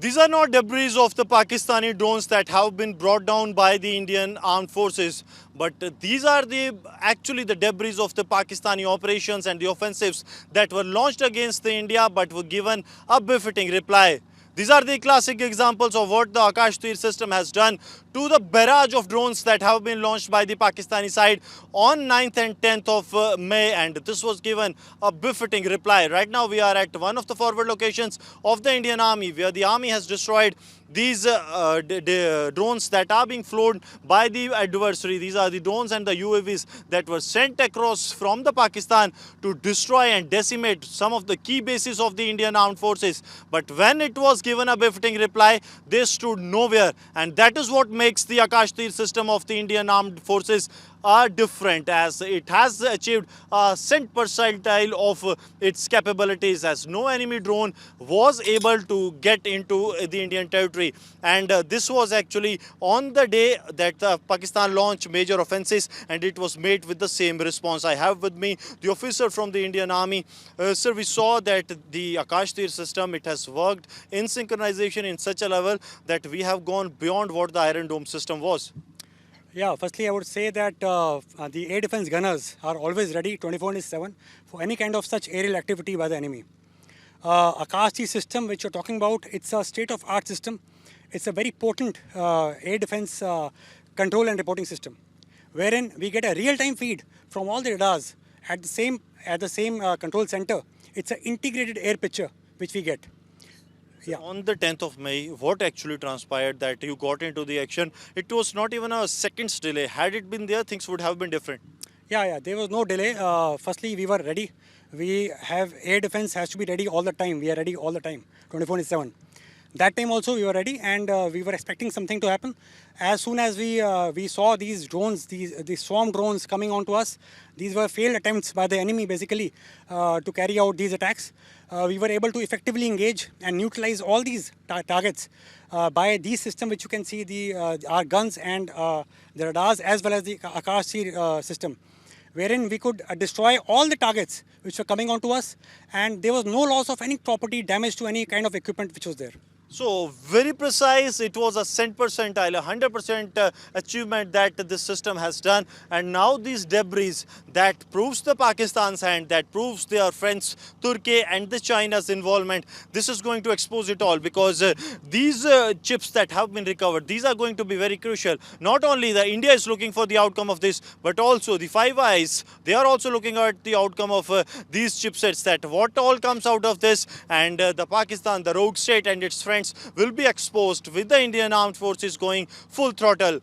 These are not debris of the Pakistani drones that have been brought down by the Indian armed forces, but these are actually the debris of the Pakistani operations and the offensives that were launched against the India but were given a befitting reply. These are the classic examples of what the Akash Tir system has done to the barrage of drones that have been launched by the Pakistani side on 9th and 10th of May, and this was given a befitting reply. Right now we are at one of the forward locations of the Indian Army where the army has destroyed these drones that are being flown by the adversary. These are the drones and the UAVs that were sent across from the Pakistan to destroy and decimate some of the key bases of the Indian armed forces. But when it was given a befitting reply, they stood nowhere, and that is what makes the Akash Tir system of the Indian armed forces are different, as it has achieved a cent percentile of its capabilities, as no enemy drone was able to get into the Indian territory. And this was actually on the day that Pakistan launched major offenses, and it was made with the same response. I have with me the officer from the Indian Army. Sir, we saw that the Akash Tir system, it has worked in synchronization in such a level that we have gone beyond what the Iron Dome system was. Yeah, firstly, I would say that the air defense gunners are always ready 24/7 for any kind of such aerial activity by the enemy. Akash Tir system, which you're talking about, it's a state-of-art system. It's a very potent air defense control and reporting system, wherein we get a real-time feed from all the radars at the same control center. It's an integrated air picture which we get. Yeah. On the 10th of May, what actually transpired that you got into the action? It was not even a second's delay. Had it been there, things would have been different. Yeah, there was no delay. Firstly, we were ready. We have air defense has to be ready all the time. We are ready all the time, 24/7. That time also we were ready, and we were expecting something to happen. As soon as we saw these drones, these swarm drones coming onto us, these were failed attempts by the enemy basically to carry out these attacks. We were able to effectively engage and neutralize all these targets by these systems, which you can see our guns and the radars, as well as the Akash Tir system, wherein we could destroy all the targets which were coming onto us, and there was no loss of any property, damage to any kind of equipment which was there. So very precise, it was a cent percentile, 100% achievement that this system has done. And now these debris that proves the Pakistan's hand, that proves their friends Turkey and the China's involvement, this is going to expose it all, because these chips that have been recovered, these are going to be very crucial. Not only the India is looking for the outcome of this, but also the Five Eyes, they are also looking at the outcome of these chipsets, that what all comes out of this, and the Pakistan, the rogue state and its friends will be exposed with the Indian armed forces going full throttle.